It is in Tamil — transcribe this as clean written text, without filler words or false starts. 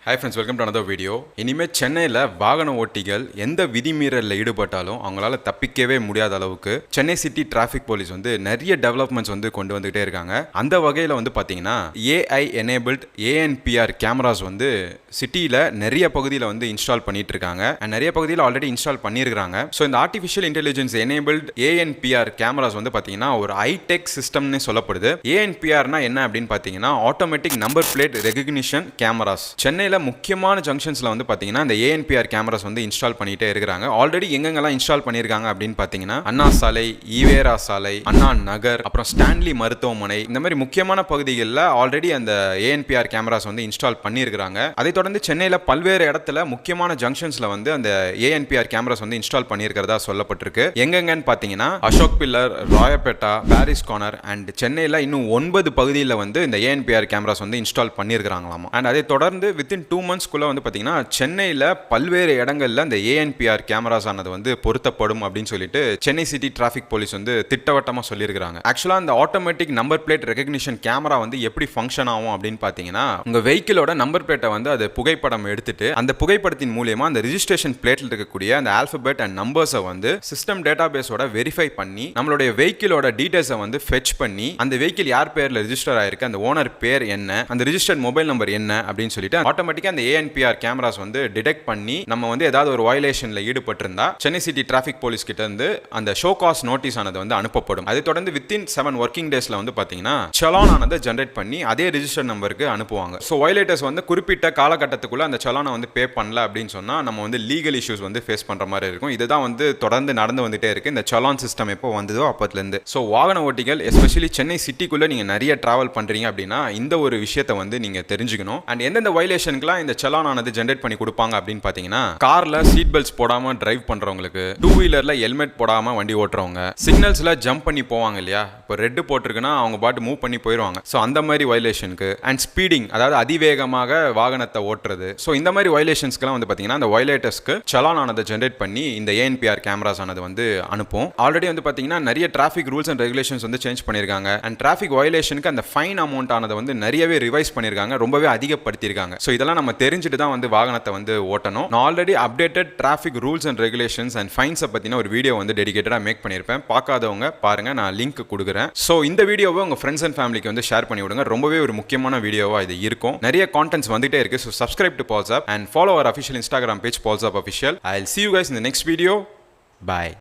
Hi friends, welcome to another video. இனிமேல் சென்னையில் வாகன ஓட்டிகள் எந்த விதிமீறலில் ஈடுபட்டாலும் அவங்களால தப்பிக்கவே முடியாத அளவுக்கு சென்னை சிட்டி டிராஃபிக் போலீஸ் வந்து நிறைய டெவலப்மெண்ட்ஸ் வந்து கொண்டு வந்துகிட்டே இருக்காங்க. அந்த வகையில் வந்து பார்த்தீங்கன்னா ஏஐ எனேபிள்ட் ஏஎன்பிஆர் கேமராஸ் வந்து சிட்டியில் நிறைய பகுதியில் வந்து இன்ஸ்டால் பண்ணிட்டு இருக்காங்க. நிறைய பகுதியில் ஆல்ரெடி இன்ஸ்டால் பண்ணியிருக்காங்க. ஸோ இந்த artificial intelligence enabled ANPR cameras வந்து பார்த்தீங்கன்னா ஒரு ஹைடெக் சிஸ்டம்னு சொல்லப்படுது. ஏஎன்பிஆர்னா என்ன அப்படின்னு பார்த்தீங்கன்னா automatic number plate recognition cameras. சென்னையில் முக்கியமான ஜங்ஷன்ஸில் வந்து பார்த்தீங்கன்னா இந்த ஏஎன்பிஆர் கேமராஸ் வந்து இன்ஸ்டால் பண்ணிட்டே இருக்கிறாங்க. ஆல்ரெடி எங்கெங்கெல்லாம் இன்ஸ்டால் பண்ணியிருக்காங்க அப்படின்னு பார்த்தீங்கன்னா அண்ணா சாலை, ஈவேரா சாலை, அண்ணா நகர், அப்புறம் ஸ்டான்லி மருத்துவமனை, இந்த மாதிரி முக்கியமான பகுதிகளில் ஆல்ரெடி அந்த ஏஎன்பிஆர் கேமராஸ் வந்து இன்ஸ்டால் பண்ணியிருக்கிறாங்க. அதை தொடர்ந்து சென்னையில் பல்வேறு இடத்துல முக்கியமான ஜங்ஷன்ஸில் வந்து அந்த ஏஎன்பிஆர் கேமராஸ் வந்து இன்ஸ்டால் பண்ணியிருக்கிறதா சொல்லப்பட்டிருக்கு. எங்கெங்கன்னு பார்த்தீங்கன்னா Ashok pillar, Royapettah, Paris corner and சென்னையில் இன்னும் 9 பகுதியில் வந்து இந்த ஏஎன்பிஆர் கேமராஸ் வந்து இன்ஸ்டால் பண்ணியிருக்கிறாங்களாமா. அண்ட் அதை தொடர்ந்து வித்தின் 2 monthsக்குள்ள வந்து பார்த்தீங்கன்னா சென்னையில் பல்வேறு இடங்களில் இந்த ஏஎன்பிஆர் கேமராஸ் ஆனது வந்து பொருத்தப்படும் அப்படின்னு சொல்லிட்டு சென்னை சிட்டி டிராஃபிக் போலீஸ் வந்து திட்டவட்டமாக சொல்லியிருக்காங்க. ஆக்சுவலாக அந்த automatic number plate recognition camera வந்து எப்படி ஃபங்க்ஷன் ஆகும் அப்படின்னு பார்த்தீங்கன்னா உங்கள் வெஹிக்கிளோட நம்பர் பிளேட்டை வந்து அது புகைப்படம் எடுத்துட்டு அந்த புகைப்படத்தின் மூலியமா அந்த ரிஜிஸ்ட்ரேஷன் பிளேட்டில் இருக்கக்கூடிய அந்த ஆல்பபெட் அண்ட் நம்பர்ஸை வந்து சிஸ்டம் டேட்டா பேஸோட வெரிஃபை பண்ணி நம்மளுடைய வெஹிக்கிளோட டீடைல்ஸை வந்து ஃபெச் பண்ணி அந்த வெஹிக்கிள் யார் பேரில் ரிஜிஸ்டர் ஆயிருக்கு, அந்த ஓனர் பேர் என்ன, அந்த ரிஜிஸ்டர்ட் மொபைல் நம்பர் என்ன அப்படின்னு சொல்லிட்டு ஆட்டோமேட்டிக்காக அந்த ஏஎன்பிஆர் கேமராஸ் வந்து டிடெக்ட் பண்ணி நம்ம வந்து ஏதாவது ஒரு வயலேஷன்ல ஈடுபட்டிருந்தா சென்னை சிட்டி டிராஃபிக் போலீஸ் கிட்ட இருந்து அந்த ஷோ காஸ் நோட்டீஸ் ஆனது வந்து அனுப்பப்படும். அதை தொடர்ந்து வித்தின் 7 ஒர்க்கிங் டேஸ்ல வந்து பாத்தீங்கன்னா சலான் ஆனதை ஜெனரேட் பண்ணி அதே ரிஜிஸ்டர் நம்பருக்கு அனுப்புவாங்க. ஸோ வயலேட்டர்ஸ் வந்து குறிப்பிட்ட காலகட்டத்துக்குள்ள அந்த சலானை வந்து பே பண்ணல அப்படின்னு சொன்னா நம்ம வந்து லீகல் இஷ்யூஸ் வந்து ஃபேஸ் பண்ற மாதிரி இருக்கும். இதுதான் வந்து தொடர்ந்து நடந்து வந்துட்டே இருக்கு இந்த சலான் சிஸ்டம் எப்போ வந்ததோ அப்பத்துல இருந்து. ஸோ வாகன ஓட்டிகள் எஸ்பெஷலி சென்னை சிட்டிக்குள்ள நீங்க நிறைய டிராவல் பண்றீங்க அப்படின்னா இந்த ஒரு விஷயத்தை வந்து நீங்க தெரிஞ்சுக்கணும். அண்ட் எந்தெந்த வயலேஷனுக்குலாம் இந்த சலான் ஆனது ஜெனரேட் பண்ணி கொடுப்பாங்க அப்படின்னு பாத்தீங்கன்னா கார்ல சீட் பெல்ட்ஸ் போடாம டிரைவ் பண்றவங்களுக்கு, 2 வீலர்ல ஹெல்மெட் போடாம வண்டி ஓட்டுறவங்க, சிக்னல்ஸ்ல ஜம்ப் பண்ணி போவாங்க இல்லையா, இப்போ ரெட் போட்டிருக்குன்னா அவங்க பாட்டு மூவ் பண்ணி போயிடுவாங்க. ஸோ அந்த மாதிரி வயலேஷனுக்கு அண்ட் ஸ்பீடிங், அதாவது அதிவேகமாக வாகனத்தை ஓட்டுறது, ஸோ இந்த மாதிரி வயலேஷன்ஸ்க்குலாம் வந்து பாத்தீங்கன்னா அந்த வயலேட்டர்ஸ்க்கு சலான் ஆனதை ஜெனரேட் பண்ணி இந்த ஏஎன்பிஆர் கேமராஸ் ஆனது வந்து அனுப்பும். ஆல்ரெடி வந்து பாத்தீங்கன்னா நிறைய டிராஃபிக் ரூல்ஸ் அண்ட் ரெகுலேஷன்ஸ் வந்து சேஞ்ச் பண்ணிருக்காங்க. அண்ட் டிராஃபிக் வயலேஷனுக்கு அந்த ஃபைன் அமௌண்ட் ஆனதை வந்து நிறையவே ரிவைஸ் பண்ணிருக்காங்க, ரொம்பவே அதிகப்படுத்திருக்காங்க. ஸோ இதெல்லாம் நம்ம தெரிஞ்சுட்டு தான் வந்து வாகனத்தை வந்து ஓட்டணும். நான் already updated traffic rules and regulations and ஃபைன்ஸை பத்தின ஒரு வீடியோ வந்து டெடிகேட்டடாக மேக் பண்ணியிருப்பேன். பார்க்காதவங்க பாருங்க, நான் லிங்க் கொடுக்குறேன். ஸோ இந்த வீடியோவை உங்க ஃப்ரெண்ட்ஸ் அண்ட் ஃபேமிலிக்கு வந்து ஷேர் பண்ணி விடுங்க. ரொம்பவே ஒரு முக்கியமான வீடியோவா இது இருக்கும். நிறைய கான்டென்ட்ஸ் வந்துட்டே இருக்கு. So subscribe to Pulse Up and follow our official Instagram page Pulse Up Official. I'll see you guys in the next video. Bye.